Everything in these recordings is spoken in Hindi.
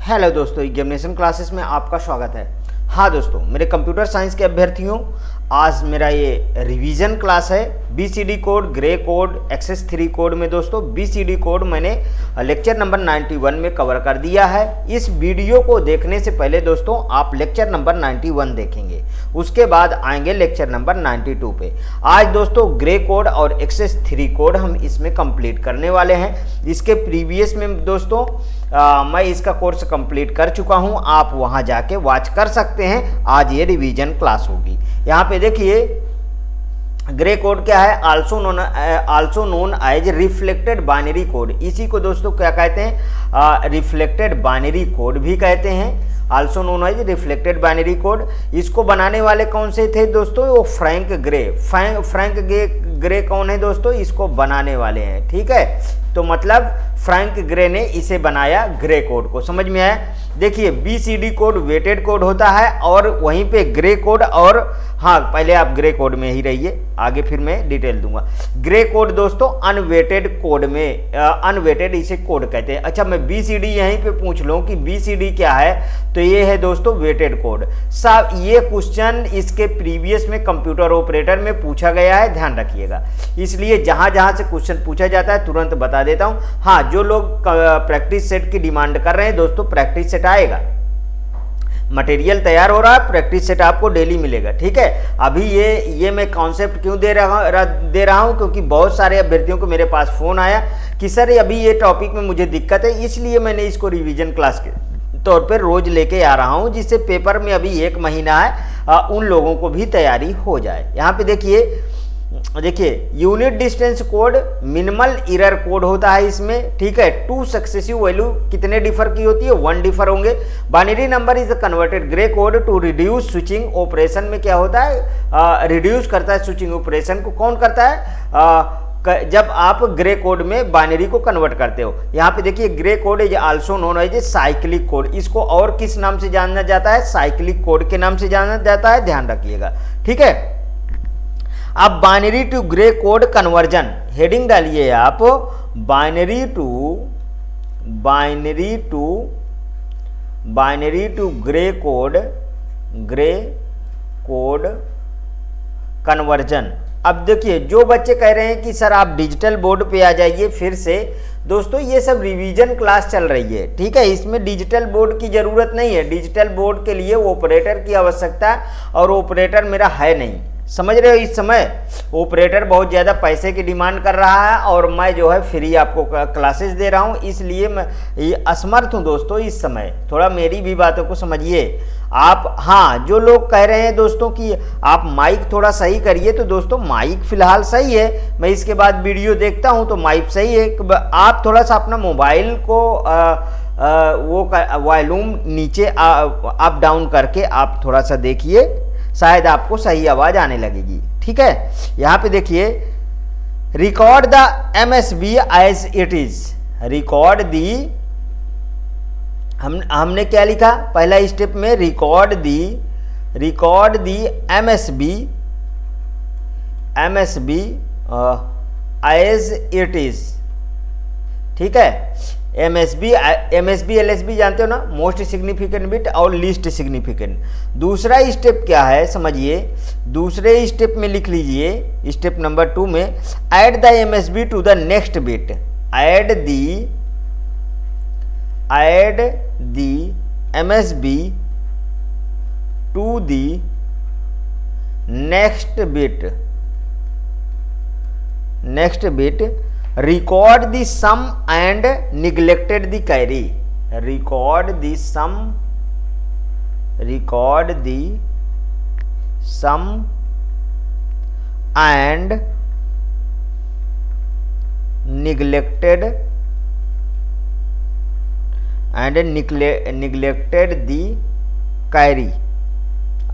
हेलो दोस्तों, एग्जामिनेशन क्लासेस में आपका स्वागत है। हाँ दोस्तों, मेरे कंप्यूटर साइंस के अभ्यर्थियों, आज मेरा ये रिवीजन क्लास है। BCD code, Gray code, excess 3 code में दोस्तों बीसीडी कोड मैंने लेक्चर नंबर 91 में कवर कर दिया है। इस वीडियो को देखने से पहले दोस्तों आप लेक्चर नंबर 91 देखेंगे, उसके बाद आएंगे लेक्चर नंबर 92 पे। आज दोस्तों ग्रे कोड और एक्सेस 3 कोड हम इसमें कंप्लीट करने वाले हैं। इसके प्रीवियस में दोस्तों मैं इसका कोर्स कंप्लीट कर चुका हूं, आप वहां जाके वॉच कर सकते हैं। आज ये रिवीजन क्लास होगी। यहाँ पे देखिए ग्रे कोड क्या है, also known as reflected binary code. इसी को दोस्तों क्या कहते हैं, रिफ्लेक्टेड बाइनरी कोड भी कहते हैं, also known as reflected binary code. इसको बनाने वाले कौन से थे दोस्तों, वो फ्रैंक ग्रे कौन है दोस्तों, इसको बनाने वाले हैं। ठीक है, तो मतलब फ्रैंक ग्रे ने इसे बनाया, ग्रे कोड को। समझ में आया। देखिए बीसीडी कोड वेटेड कोड होता है और वहीं पे ग्रे कोड, और हाँ पहले आप ग्रे कोड में ही रहिए, आगे फिर मैं डिटेल दूंगा। ग्रे कोड दोस्तों अनवेटेड कोड में, अनवेटेड इसे कोड कहते हैं। अच्छा, मैं बीसीडी यहीं पे पूछ लूँ कि बीसीडी क्या है, तो ये है दोस्तों वेटेड कोड। साहब ये क्वेश्चन इसके प्रीवियस में कंप्यूटर ऑपरेटर में पूछा गया है, ध्यान रखिएगा। इसलिए जहाँ जहाँ से क्वेश्चन पूछा जाता है तुरंत बता देता हूँ। हाँ, जो लोग प्रैक्टिस सेट की डिमांड कर रहे हैं दोस्तों, प्रैक्टिस सेट आएगा, मटेरियल तैयार हो रहा है, प्रैक्टिस सेट आपको डेली मिलेगा। ठीक है, अभी ये मैं कॉन्सेप्ट क्यों दे रहा हूँ, क्योंकि बहुत सारे अभ्यर्थियों को मेरे पास फोन आया कि सर अभी ये टॉपिक में मुझे दिक्कत है, इसलिए मैंने इसको रिवीजन क्लास के तौर पर रोज लेके आ रहा हूँ, जिससे पेपर में अभी 1 महीना है, उन लोगों को भी तैयारी हो जाए। यहाँ पे देखिए unit distance code minimal error code होता है इसमें। ठीक है, 2 सक्सेसिव वैल्यू कितने डिफर की होती है, 1 डिफर होंगे। Binary number is converted Gray code to reduce switching operation में क्या होता है, रिड्यूस करता है स्विचिंग ऑपरेशन को। कौन करता है, जब आप ग्रे कोड में बाइनरी को कन्वर्ट करते हो। यहाँ पे देखिए Gray code is also known as cyclic code. इसको और किस नाम से जाना जाता है, साइक्लिक कोड के नाम से जाना जाता है, ध्यान रखिएगा। ठीक है, अब binary to Gray code conversion heading डालिए आप, binary to Gray code conversion. अब देखिए जो बच्चे कह रहे हैं कि सर आप डिजिटल बोर्ड पे आ जाइए फिर से, दोस्तों ये सब रिवीजन क्लास चल रही है। ठीक है, इसमें डिजिटल बोर्ड की ज़रूरत नहीं है। डिजिटल बोर्ड के लिए ऑपरेटर की आवश्यकता है और ऑपरेटर मेरा है नहीं। समझ रहे हो, इस समय ऑपरेटर बहुत ज़्यादा पैसे की डिमांड कर रहा है और मैं जो है फ्री आपको क्लासेस दे रहा हूँ, इसलिए मैं ये असमर्थ हूँ दोस्तों इस समय। थोड़ा मेरी भी बातों को समझिए आप। हाँ, जो लोग कह रहे हैं दोस्तों कि आप माइक थोड़ा सही करिए, तो दोस्तों माइक फिलहाल सही है, मैं इसके बाद वीडियो देखता हूँ तो माइक सही है। आप थोड़ा सा अपना मोबाइल को वॉल्यूम नीचे अप डाउन करके आप थोड़ा सा देखिए, शायद आपको सही आवाज आने लगेगी। ठीक है, यहाँ पे देखिए record the MSB as it is, record the, हमने क्या लिखा पहला स्टेप में, record the MSB as it is. ठीक है, MSB LSB जानते हो ना, मोस्ट सिग्निफिकेंट बिट और लीस्ट सिग्निफिकेंट। दूसरा स्टेप क्या है समझिए, दूसरे स्टेप में लिख लीजिए, स्टेप नंबर 2 में, add the MSB to the next bit, add the MSB to the next bit, record the sum and neglected the carry, record the sum and neglected the carry।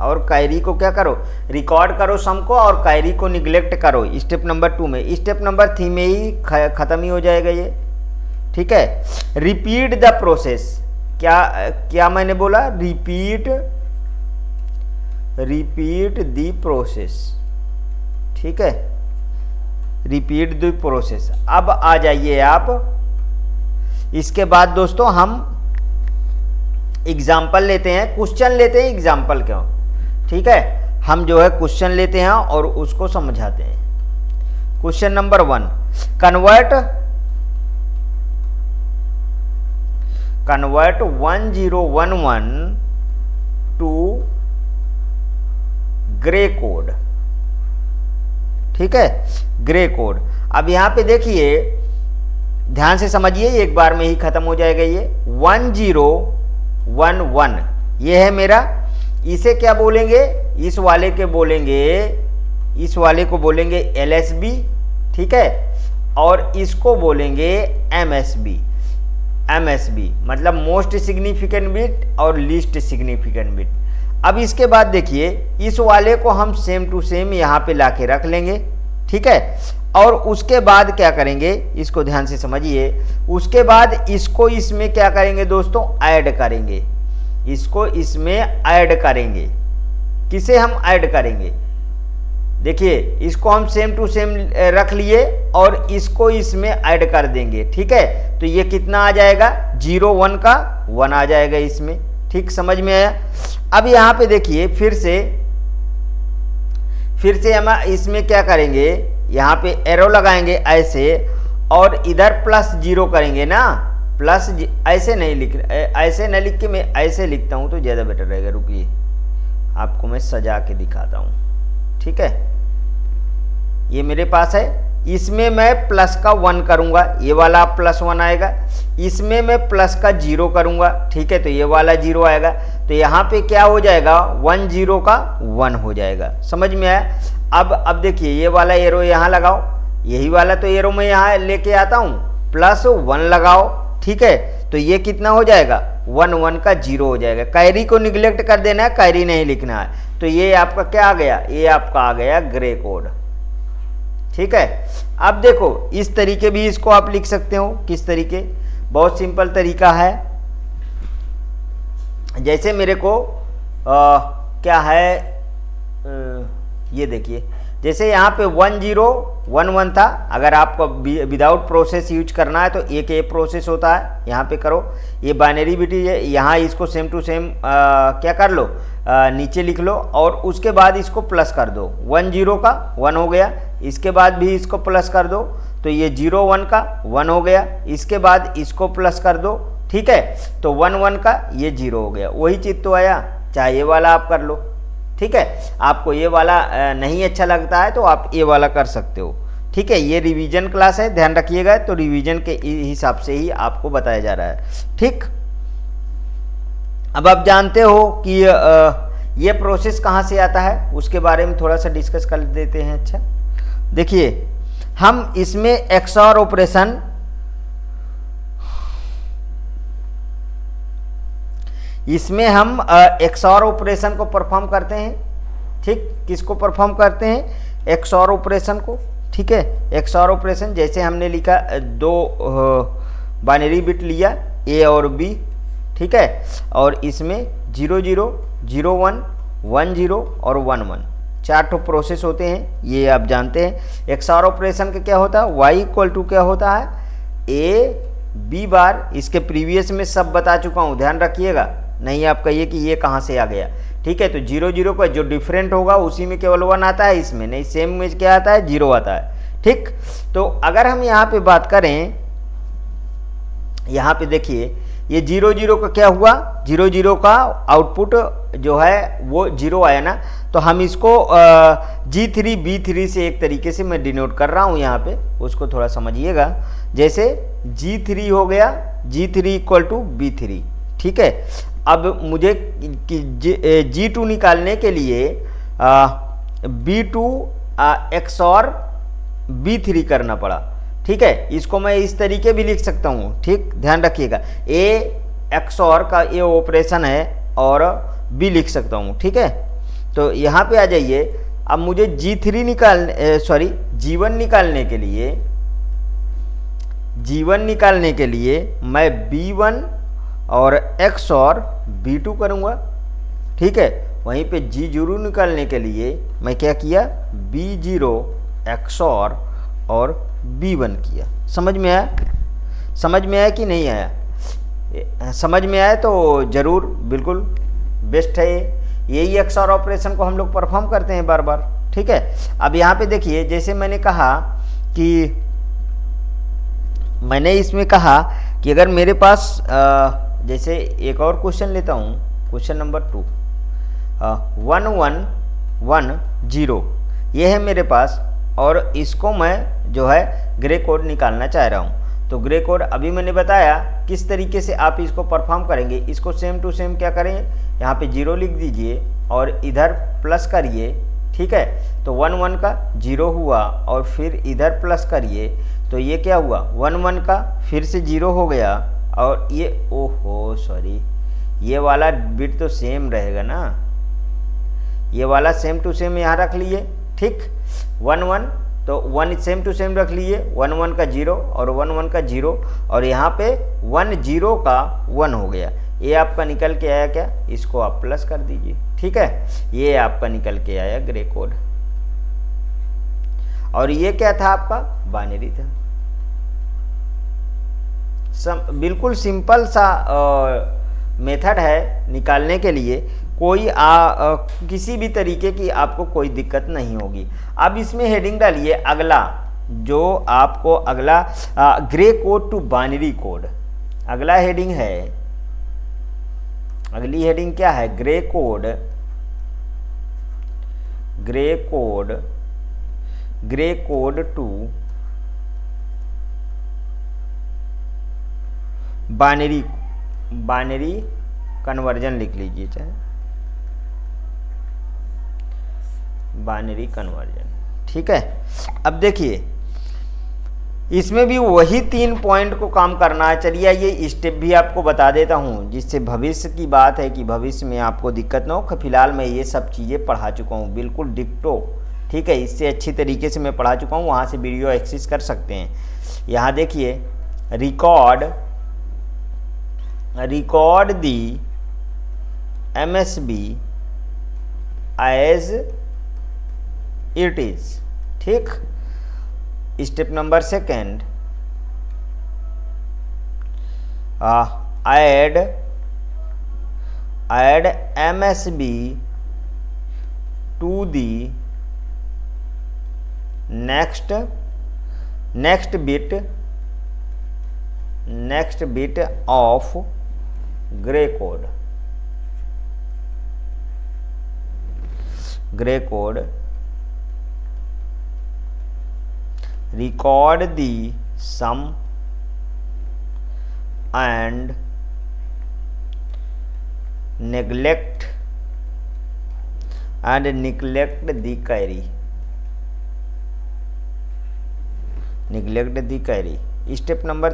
और कैरी को क्या करो, रिकॉर्ड करो सम को, और कैरी को निगलेक्ट करो स्टेप नंबर 2 में। स्टेप नंबर 3 में ही खत्म ही हो जाएगा ये। ठीक है, रिपीट द प्रोसेस, क्या मैंने बोला, रिपीट द प्रोसेस। ठीक है, रिपीट द प्रोसेस। अब आ जाइए आप, इसके बाद दोस्तों हम एग्जाम्पल लेते हैं, क्वेश्चन लेते हैं, एग्जाम्पल क्यों, ठीक है। हम जो है क्वेश्चन लेते हैं और उसको समझाते हैं। Question number 1, convert 1011 to Gray code, ठीक है, ग्रे कोड। अब यहां पे देखिए, ध्यान से समझिए, एक बार में ही खत्म हो जाएगा ये। 1011 ये है मेरा, इसे क्या बोलेंगे, इस वाले के बोलेंगे, इस वाले को बोलेंगे LSB, ठीक है, और इसको बोलेंगे MSB। MSB मतलब मोस्ट सिग्निफिकेंट बिट और लीस्ट सिग्निफिकेंट बिट। अब इसके बाद देखिए, इस वाले को हम सेम टू सेम यहाँ पे लाके रख लेंगे, ठीक है, और उसके बाद क्या करेंगे, इसको ध्यान से समझिए, उसके बाद इसको इसमें क्या करेंगे दोस्तों, ऐड करेंगे, इसको इसमें ऐड करेंगे। किसे हम ऐड करेंगे, देखिए इसको हम सेम टू सेम रख लिए और इसको इसमें ऐड कर देंगे, ठीक है। तो ये कितना आ जाएगा, 0 1 का 1 आ जाएगा इसमें, ठीक, समझ में आया। अब यहाँ पे देखिए, फिर से हम इसमें क्या करेंगे, यहाँ पे एरो लगाएंगे ऐसे, और इधर +0 करेंगे ना, प्लस ऐसे नहीं लिख के मैं ऐसे लिखता हूँ तो ज़्यादा बेटर रहेगा। रुकिए, आपको मैं सजा के दिखाता हूँ, ठीक है। ये मेरे पास है, इसमें मैं प्लस का 1 करूंगा, ये वाला +1 आएगा, इसमें मैं प्लस का 0 करूंगा, ठीक है, तो ये वाला 0 आएगा। तो यहाँ पे क्या हो जाएगा, 1 0 का 1 हो जाएगा, समझ में आया। अब देखिए, ये वाला एरो यहाँ लगाओ, यही वाला तो एरो मैं यहाँ लेके आता हूँ, +1 लगाओ, ठीक है, तो ये कितना हो जाएगा, 1 1 का 0 हो जाएगा। कैरी को निगलेक्ट कर देना है, कैरी नहीं लिखना है। तो ये आपका क्या आ गया, ये आपका आ गया ग्रे कोड, ठीक है। अब देखो, इस तरीके भी इसको आप लिख सकते हो, किस तरीके, बहुत सिंपल तरीका है। जैसे मेरे को क्या है, ये देखिए, जैसे यहाँ पे 1011 था, अगर आपको विदाउट प्रोसेस यूज करना है तो एक ये प्रोसेस होता है, यहाँ पे करो, ये बाइनरी बिट है, यहाँ इसको सेम टू सेम क्या कर लो, नीचे लिख लो, और उसके बाद इसको प्लस कर दो, 1 0 का 1 हो गया, इसके बाद भी इसको प्लस कर दो, तो ये 0 1 का 1 हो गया, इसके बाद इसको प्लस कर दो, ठीक है, तो 1 1 का ये 0 हो गया। वही चीज़ तो आया, चाहे ये वाला आप कर लो, ठीक है। आपको ये वाला नहीं अच्छा लगता है तो आप ये वाला कर सकते हो, ठीक है। ये रिवीजन क्लास है, ध्यान रखिएगा, तो रिवीजन के हिसाब से ही आपको बताया जा रहा है, ठीक। अब आप जानते हो कि ये प्रोसेस कहाँ से आता है, उसके बारे में थोड़ा सा डिस्कस कर देते हैं। अच्छा देखिए, हम इसमें XOR ऑपरेशन, इसमें हम XOR ऑपरेशन को परफॉर्म करते हैं, ठीक। किसको परफॉर्म करते हैं, XOR ऑपरेशन को, ठीक है। XOR ऑपरेशन जैसे हमने लिखा, 2 बाइनरी बिट लिया, A और B, ठीक है, और इसमें 0 0 0 1 1 0 और 1 1 4 ठो प्रोसेस होते हैं, ये आप जानते हैं। XOR ऑपरेशन का क्या होता है, Y = क्या होता है, A B बार, इसके प्रीवियस में सब बता चुका हूँ, ध्यान रखिएगा, नहीं आप कहिए कि ये कहाँ से आ गया, ठीक है। तो 0 0 का जो डिफरेंट होगा उसी में केवल 1 आता है, इसमें नहीं, सेम में क्या आता है, 0 आता है, ठीक। तो अगर हम यहाँ पे बात करें, यहाँ पे देखिए, ये 0 0 का क्या हुआ, 0 0 का आउटपुट जो है वो 0 आया ना, तो हम इसको G3 B3 से एक तरीके से मैं डिनोट कर रहा हूँ यहाँ पे, उसको थोड़ा समझिएगा। जैसे G3 हो गया, G3 = B3, ठीक है। अब मुझे G2 निकालने के लिए B2 XOR B3 करना पड़ा, ठीक है। इसको मैं इस तरीके भी लिख सकता हूँ, ठीक, ध्यान रखिएगा। A XOR का ये ऑपरेशन है और B लिख सकता हूँ, ठीक है। तो यहाँ पे आ जाइए, अब मुझे G3 G1 निकालने के लिए मैं B1 और XOR B2 करूँगा, ठीक है। वहीं पे G0 निकालने के लिए मैं क्या किया, B0 XOR और B1 किया। समझ में आया, समझ में आया कि नहीं आया। समझ में आए तो ज़रूर, बिल्कुल बेस्ट है ये। यही XOR ऑपरेशन को हम लोग परफॉर्म करते हैं बार बार, ठीक है। अब यहाँ पे देखिए, जैसे मैंने कहा कि मैंने इसमें कहा कि अगर मेरे पास जैसे एक और क्वेश्चन लेता हूँ, क्वेश्चन नंबर 2, 1 1 1 0 ये है मेरे पास, और इसको मैं जो है ग्रे कोड निकालना चाह रहा हूँ। तो ग्रे कोड अभी मैंने बताया किस तरीके से आप इसको परफॉर्म करेंगे। इसको सेम टू सेम क्या करें, यहाँ पे 0 लिख दीजिए और इधर प्लस करिए, ठीक है। तो 1 1 का 0 हुआ और फिर इधर प्लस करिए, तो ये क्या हुआ, 1 1 का फिर से 0 हो गया, और ये ओहो सॉरी, ये वाला बिट तो सेम रहेगा ना, ये वाला सेम टू सेम यहाँ रख लिए, ठीक। 1 1 तो 1 सेम टू सेम रख लिए, 1 1 का 0 और 1 1 का 0, और यहाँ पे 1 0 का 1 हो गया। ये आपका निकल के आया क्या, इसको आप प्लस कर दीजिए, ठीक है। ये आपका निकल के आया ग्रे कोड, और ये क्या था आपका, बाइनरी था। बिल्कुल सिंपल सा मेथड है निकालने के लिए, कोई किसी भी तरीके की आपको कोई दिक्कत नहीं होगी। अब इसमें हेडिंग डालिए अगला, जो आपको अगला Gray code to binary code, अगला हेडिंग है, अगली हेडिंग क्या है, Gray code to binary conversion लिख लीजिए, चाहे बाइनरी कन्वर्जन, ठीक है। अब देखिए इसमें भी वही 3 पॉइंट को काम करना है। चलिए ये स्टेप भी आपको बता देता हूँ, जिससे भविष्य की बात है कि भविष्य में आपको दिक्कत ना हो। फिलहाल मैं ये सब चीज़ें पढ़ा चुका हूँ बिल्कुल डिक्टो, ठीक है। इससे अच्छी तरीके से मैं पढ़ा चुका हूँ, वहाँ से वीडियो एक्सेस कर सकते हैं। यहाँ देखिए, record the MSB as it is, ठीक। Step number 2, add MSB to the next bit of grey code. Record the sum and neglect the carry. Step number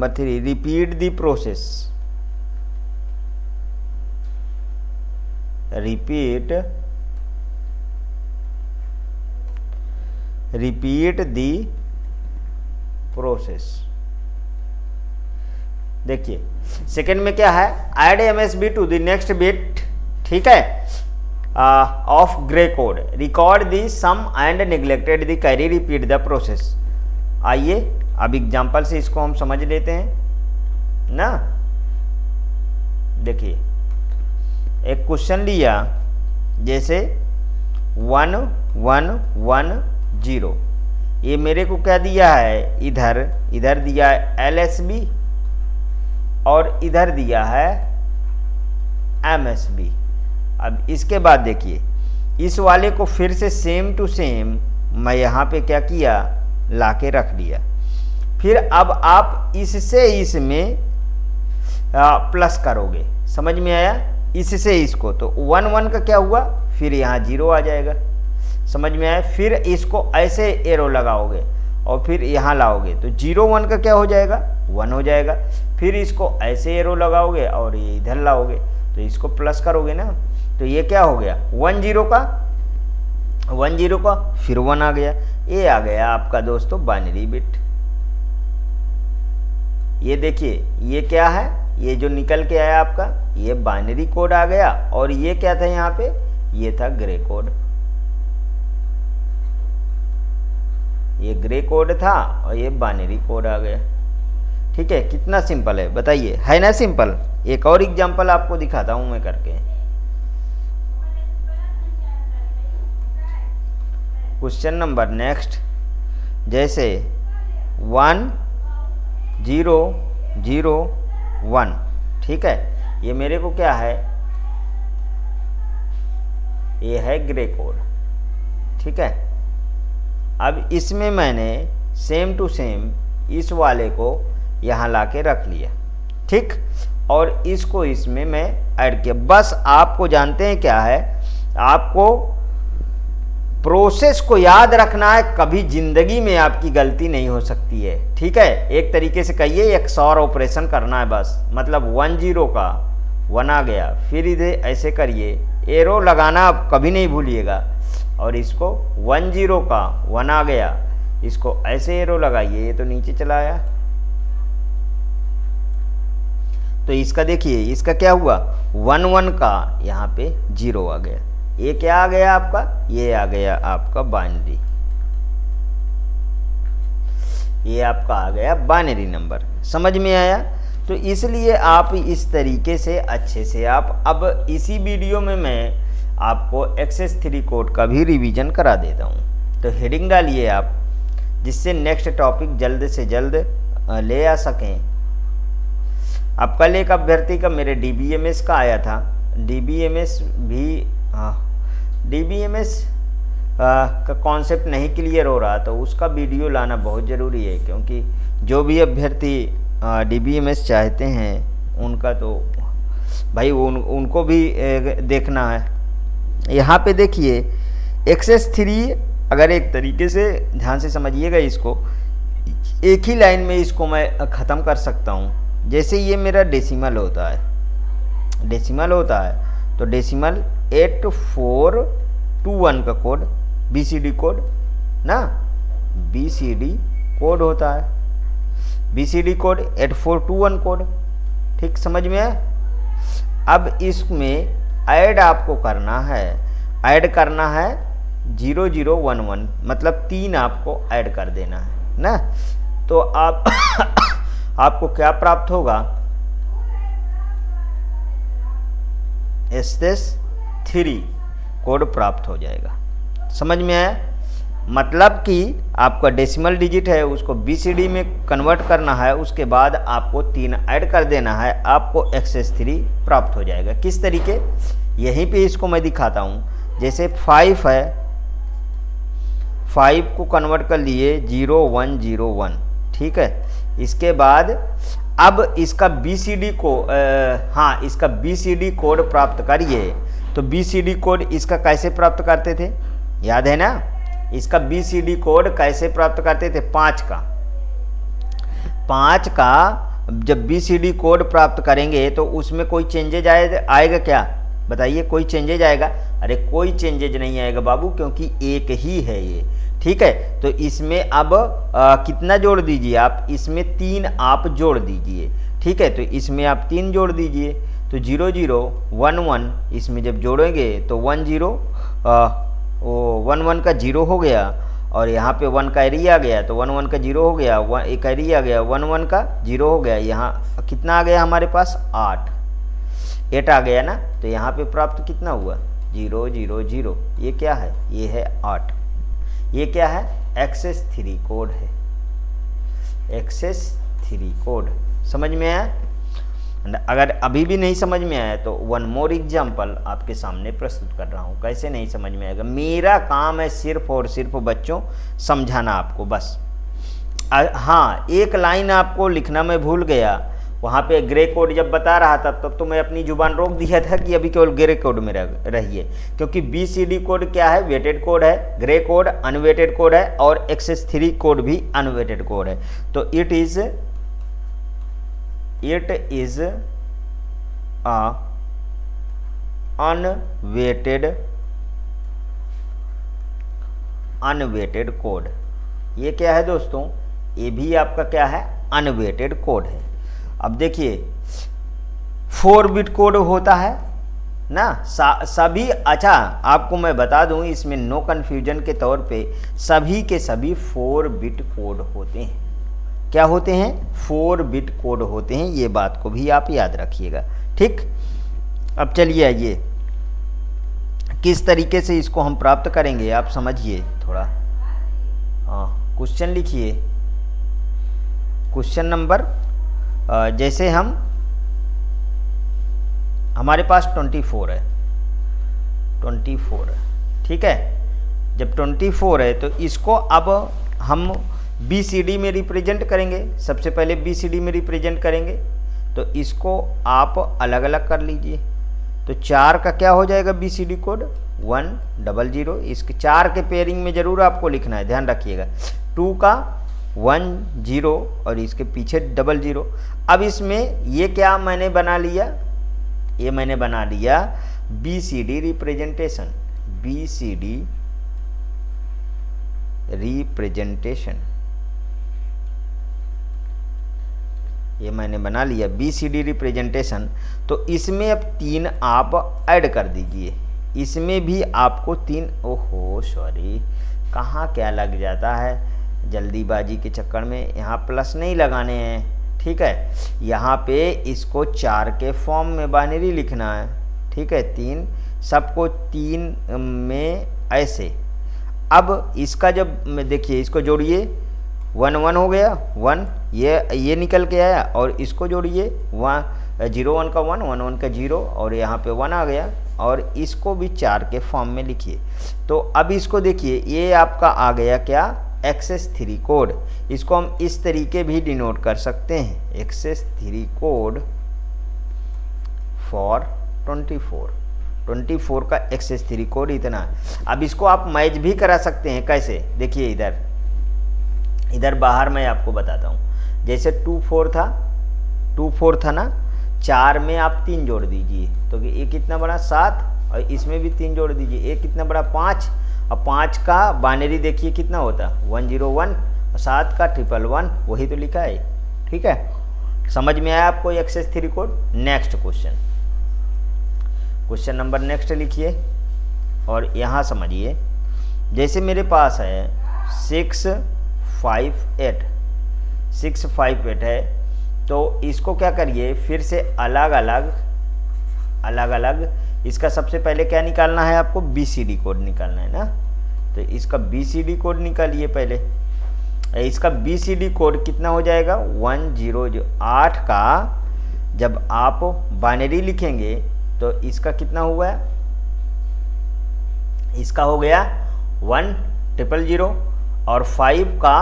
3. Repeat the process. Repeat the process। देखिए सेकंड में क्या है, add MSB to the next bit, ठीक है, of grey code, record the sum and neglected the carry, repeat the process. आइए अब एग्जांपल से इसको हम समझ लेते हैं ना। देखिए एक क्वेश्चन लिया, जैसे 1 1 1 0, ये मेरे को क्या दिया है, इधर दिया है LSB और इधर दिया है MSB। अब इसके बाद देखिए, इस वाले को फिर से सेम टू सेम मैं यहाँ पे क्या किया, लाके रख दिया। फिर अब आप इससे इसमें प्लस करोगे, समझ में आया, इससे इसको, तो 1 1 का क्या हुआ, फिर यहाँ 0 आ जाएगा, समझ में आया। फिर इसको ऐसे एरो लगाओगे और फिर यहाँ लाओगे, तो 0 1 का क्या हो जाएगा, 1 हो जाएगा। फिर इसको ऐसे एरो लगाओगे और ये इधर लाओगे, तो इसको प्लस करोगे ना, तो ये क्या हो गया, 1 0 का फिर 1 आ गया। ये आ गया आपका दोस्तों बाइनरी बिट। ये देखिए ये क्या है, ये जो निकल के आया आपका, ये बाइनरी कोड आ गया, और ये क्या था यहाँ पे, ये था ग्रे कोड। ये ग्रे कोड था और ये बाइनरी कोड आ गया। ठीक है, कितना सिंपल है बताइए, है ना सिंपल। एक और एग्जांपल आपको दिखाता हूं मैं करके। क्वेश्चन नंबर नेक्स्ट, जैसे 1 0 0 1, ठीक है, ये मेरे को क्या है, ये है ग्रे कोड। ठीक है, अब इसमें मैंने सेम टू सेम इस वाले को यहाँ लाके रख लिया। ठीक, और इसको इसमें मैं ऐड किया। बस आपको जानते हैं क्या है, आपको प्रोसेस को याद रखना है, कभी जिंदगी में आपकी गलती नहीं हो सकती है। ठीक है, एक तरीके से कहिए एक XOR ऑपरेशन करना है बस, मतलब 1 0 का 1 आ गया, फिर इधर ऐसे करिए, एरो लगाना आप कभी नहीं भूलिएगा, और इसको 1 0 का 1 आ गया, इसको ऐसे एरो लगाइए, ये तो नीचे चला आया। तो इसका देखिए, इसका क्या हुआ, 1 1 का यहाँ पे 0 आ गया। ये क्या आ गया आपका, ये आ गया आपका बाइनरी, ये आपका आ गया बाइनरी नंबर। समझ में आया। तो इसलिए आप इस तरीके से अच्छे से आप, अब इसी वीडियो में मैं आपको XS3 कोड का भी रिवीजन करा देता हूँ। तो हेडिंग डालिए आप, जिससे नेक्स्ट टॉपिक जल्द से जल्द ले आ सकें। अब कल एक अभ्यर्थी का मेरे DBMS का आया था, DBMS भी, हाँ, DBMS का कॉन्सेप्ट नहीं क्लियर हो रहा, तो उसका वीडियो लाना बहुत ज़रूरी है, क्योंकि जो भी अभ्यर्थी DBMS चाहते हैं उनका तो भाई उनको भी देखना है। यहाँ पे देखिए XS3, अगर एक तरीके से ध्यान से समझिएगा इसको, एक ही लाइन में इसको मैं ख़त्म कर सकता हूँ। जैसे ये मेरा डेसिमल होता है, डेसिमल होता है, तो डेसिमल 8421 का कोड, BCD कोड ना, BCD कोड होता है, BCD कोड 8421 कोड। ठीक, समझ में आया। अब इसमें ऐड आपको करना है, ऐड करना है 0011, मतलब 3 आपको ऐड कर देना है ना। तो आप आपको क्या प्राप्त होगा, SS3 कोड प्राप्त हो जाएगा। समझ में आया। मतलब कि आपका डेसिमल डिजिट है उसको BCD में कन्वर्ट करना है, उसके बाद आपको 3 ऐड कर देना है, आपको XS3 प्राप्त हो जाएगा। किस तरीके, यहीं पे इसको मैं दिखाता हूँ। जैसे 5 है, 5 को कन्वर्ट कर लिए 0101, ठीक है। इसके बाद अब इसका BCD को हाँ, इसका BCD कोड प्राप्त करिए। तो BCD कोड इसका कैसे प्राप्त करते थे, याद है ना। इसका BCD कोड कैसे प्राप्त करते थे, 5 का जब BCD कोड प्राप्त करेंगे तो उसमें कोई चेंजेज आएगा क्या, बताइए, कोई चेंजेज आएगा। अरे कोई चेंजेज नहीं आएगा बाबू, क्योंकि एक ही है ये। ठीक है, तो इसमें अब कितना जोड़ दीजिए आप, इसमें 3 आप जोड़ दीजिए। ठीक है, तो इसमें आप 3 जोड़ दीजिए, तो 0011 इसमें जब जोड़ेंगे तो 11 का 0 हो गया, और यहाँ पे 1 कैरी आ गया, तो 11 का 0 हो गया, 1 कैरी आ गया, 11 का 0 हो गया। यहाँ कितना आ गया हमारे पास, 8 आ गया ना। तो यहाँ पे प्राप्त कितना हुआ, 000। ये क्या है, ये है 8। ये क्या है, XS3 कोड है, XS3 कोड। समझ में आया। अगर अभी भी नहीं समझ में आया तो 1 मोर एग्जाम्पल आपके सामने प्रस्तुत कर रहा हूँ। कैसे नहीं समझ में आएगा, मेरा काम है सिर्फ और सिर्फ बच्चों समझाना आपको बस। हाँ, एक लाइन आपको लिखना मैं भूल गया, वहाँ पे ग्रे कोड जब बता रहा था तब तो मैं अपनी जुबान रोक दिया था कि अभी केवल ग्रे कोड में रहिए, क्योंकि BCD कोड क्या है, वेटेड कोड है, ग्रे कोड अनवेटेड कोड है, और XS3 कोड भी अनवेटेड कोड है। तो it is a unweighted code. ये क्या है दोस्तों, ये भी आपका क्या है, अनवेटेड कोड है। अब देखिए 4 बिट कोड होता है ना। सभी, अच्छा आपको मैं बता दूं इसमें नो कन्फ्यूजन के तौर पे सभी के सभी 4 बिट कोड होते हैं। क्या होते हैं? 4 बिट कोड होते हैं, ये बात को भी आप याद रखिएगा। ठीक, अब चलिए आइए किस तरीके से इसको हम प्राप्त करेंगे आप समझिए थोड़ा। क्वेश्चन लिखिए, क्वेश्चन नंबर, जैसे हमारे पास 24 है, 24 है, ठीक है। जब 24 है तो इसको अब हम BCD में रिप्रेजेंट करेंगे। सबसे पहले BCD में रिप्रेजेंट करेंगे तो इसको आप अलग अलग कर लीजिए। तो 4 का क्या हो जाएगा BCD कोड? 100। इसके 4 के पेयरिंग में ज़रूर आपको लिखना है, ध्यान रखिएगा। 2 का 10 और इसके पीछे 00। अब इसमें ये क्या मैंने बना लिया? ये मैंने बना लिया BCD रिप्रेजेंटेशन, BCD रिप्रेजेंटेशन, ये मैंने बना लिया BCD रिप्रेजेंटेशन। तो इसमें अब 3 आप ऐड कर दीजिए, इसमें भी आपको 3, ओहो सॉरी, कहाँ क्या लग जाता है जल्दीबाजी के चक्कर में, यहाँ प्लस नहीं लगाने हैं, ठीक है। यहाँ पे इसको 4 के फॉर्म में बाइनरी लिखना है, ठीक है। 3 सबको 3 में ऐसे। अब इसका जब देखिए इसको जोड़िए, 1 1 हो गया 1, ये निकल के आया, और इसको जोड़िए 0 1 का 1 1 1 का 0, और यहाँ पे 1 आ गया, और इसको भी 4 के फॉर्म में लिखिए। तो अब इसको देखिए, ये आपका आ गया क्या? Excess 3 code. इसको हम इस तरीके भी डिनोट कर सकते हैं, एक्सेस 3 कोड फॉर 24 का एक्सेस 3 कोड इतना। अब इसको आप मैच भी करा सकते हैं, कैसे? देखिए इधर बाहर मैं आपको बताता हूँ। जैसे 24 था ना, 4 में आप 3 जोड़ दीजिए तो ये कितना बड़ा 7, और इसमें भी 3 जोड़ दीजिए, ये कितना बड़ा 5, और 5 का बाइनरी देखिए कितना होता, 101, और 7 का 111, वही तो लिखा है, ठीक है। समझ में आया आपको excess 3 code? Next question number next लिखिए, और यहाँ समझिए, जैसे मेरे पास है 658 है, तो इसको क्या करिए, फिर से अलग अलग इसका सबसे पहले क्या निकालना है आपको? BCD कोड निकालना है ना। तो इसका BCD कोड निकालिए पहले। इसका BCD कोड कितना हो जाएगा? 108 का जब आप बाइनरी लिखेंगे तो इसका कितना हुआ है? इसका हो गया 1000, और 5 का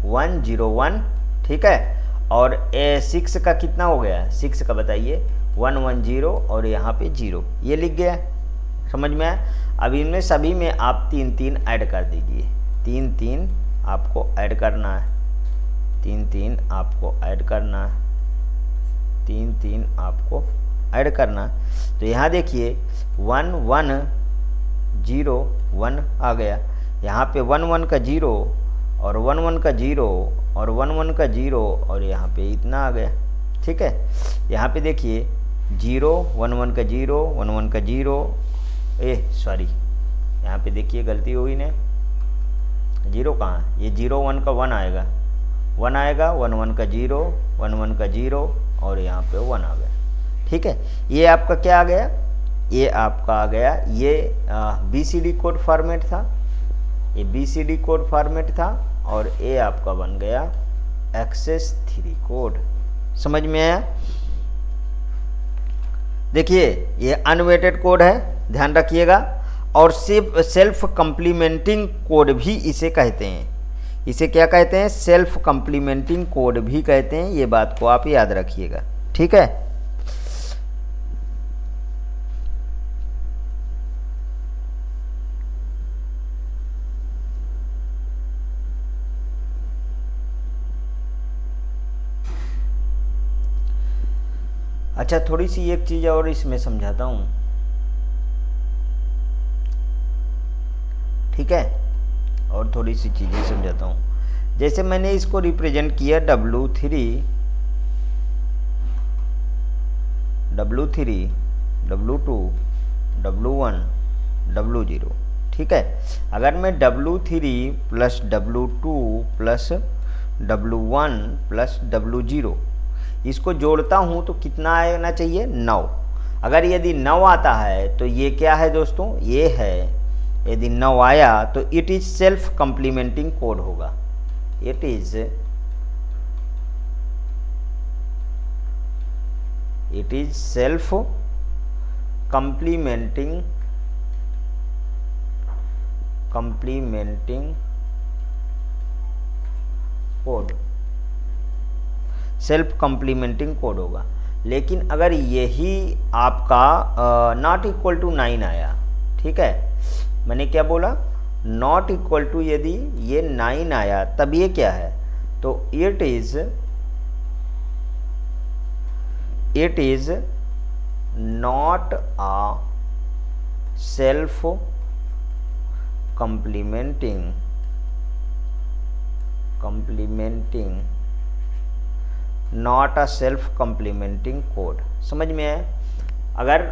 101, ठीक है। और 6 का कितना हो गया? 6 का बताइए, 110, और यहाँ पे 0, ये लिख गया, समझ में आया। अब इनमें सभी में आप 3 ऐड कर दीजिए, 3 आपको ऐड करना है, 3 आपको ऐड करना है, 3 आपको ऐड करना है। तो यहाँ देखिए 1101 आ गया, यहाँ पे 11 का 0, और 11 का 0, और 11 का 0, और यहाँ पे इतना आ गया, ठीक है। यहाँ पे देखिए 0 11 का 0 11 का 0, सॉरी, यहाँ पे देखिए गलती हुई ने, 0 कहाँ है? ये 0 1 का 1 आएगा, 1 आएगा, 11 का 0 11 का 0, और यहाँ पे 1 आ गया, ठीक है। ये आपका क्या आ गया? ये आपका आ गया, ये BCD कोड फॉर्मेट था, ये BCD कोड फॉर्मेट था, और ये आपका बन गया एक्सेस 3 कोड। समझ में आया? देखिए ये अनवेटेड कोड है, ध्यान रखिएगा, और सेल्फ कंप्लीमेंटिंग कोड भी इसे कहते हैं। इसे क्या कहते हैं? सेल्फ कंप्लीमेंटिंग कोड भी कहते हैं, ये बात को आप याद रखिएगा, ठीक है। अच्छा, थोड़ी सी एक चीज़ और इसमें समझाता हूँ, ठीक है, और थोड़ी सी चीज़ें समझाता हूँ। जैसे मैंने इसको रिप्रेजेंट किया W3, W2, W1 W0, ठीक है। अगर मैं W3 plus W2 plus W1 plus W0 इसको जोड़ता हूँ तो कितना आना चाहिए, 9। अगर यदि 9 आता है तो ये क्या है दोस्तों, ये है। यदि 9 आया तो it is self complementing code होगा। It is self complementing code, self complementing code होगा। लेकिन अगर यही आपका नॉट इक्वल टू 9 आया, ठीक है, मैंने क्या बोला, नॉट इक्वल टू, यदि ये 9 आया तब ये क्या है, तो it is not a self complementing not a self complementing code. समझ में आया। अगर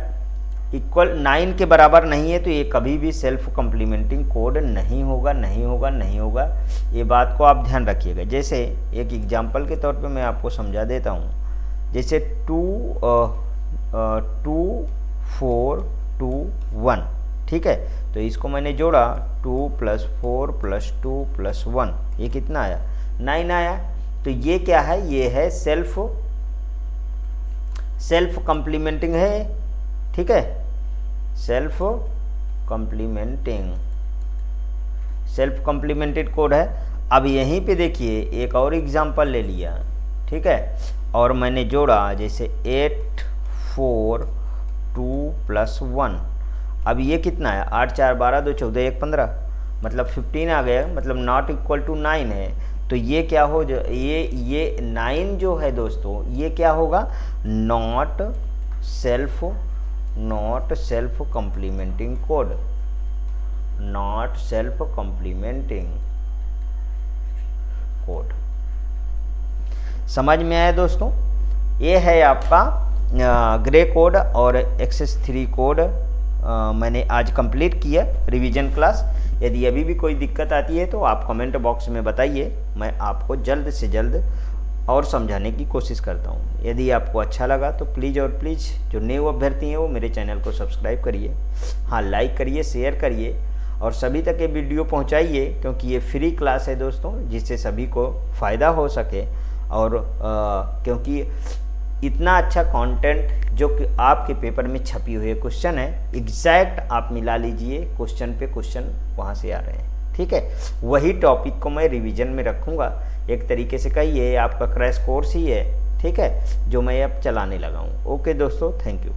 इक्वल 9 के बराबर नहीं है तो ये कभी भी सेल्फ कंप्लीमेंटिंग कोड नहीं होगा। ये बात को आप ध्यान रखिएगा। जैसे एक एग्जांपल के तौर पे मैं आपको समझा देता हूँ। जैसे 2 4 2 1, ठीक है, तो इसको मैंने जोड़ा 2 + 4 + 2 + 1, ये कितना आया, 9 आया। तो ये क्या है, ये है सेल्फ कंप्लीमेंटिंग है, ठीक है, सेल्फ कंप्लीमेंटेड कोड है। अब यहीं पे देखिए एक और एग्जांपल ले लिया, ठीक है, और मैंने जोड़ा जैसे 8 4 2 + 1, अब ये कितना है, 8 4 12 2 14 1 15, मतलब 15 आ गया, मतलब नॉट इक्वल टू 9 है। तो ये क्या हो, ये 9 जो है दोस्तों, ये क्या होगा, not self complementing code, not self complementing code. समझ में आया दोस्तों। ये है आपका ग्रे कोड और एक्सेस 3 कोड मैंने आज कंप्लीट किया रिवीजन क्लास। यदि अभी भी कोई दिक्कत आती है तो आप कमेंट बॉक्स में बताइए, मैं आपको जल्द से जल्द और समझाने की कोशिश करता हूँ। यदि आपको अच्छा लगा तो प्लीज़ जो न्यू अभ्यर्थी हैं वो मेरे चैनल को सब्सक्राइब करिए, हाँ लाइक करिए, शेयर करिए और सभी तक ये वीडियो पहुँचाइए, क्योंकि ये फ्री क्लास है दोस्तों, जिससे सभी को फ़ायदा हो सके। और क्योंकि इतना अच्छा कंटेंट जो कि आपके पेपर में छपी हुई क्वेश्चन है, एग्जैक्ट आप मिला लीजिए, क्वेश्चन पे क्वेश्चन वहाँ से आ रहे हैं, ठीक है। वही टॉपिक को मैं रिवीजन में रखूँगा, एक तरीके से कहिए आपका क्रैश कोर्स ही है, ठीक है, जो मैं अब चलाने लगा हूँ। ओके दोस्तों, थैंक यू।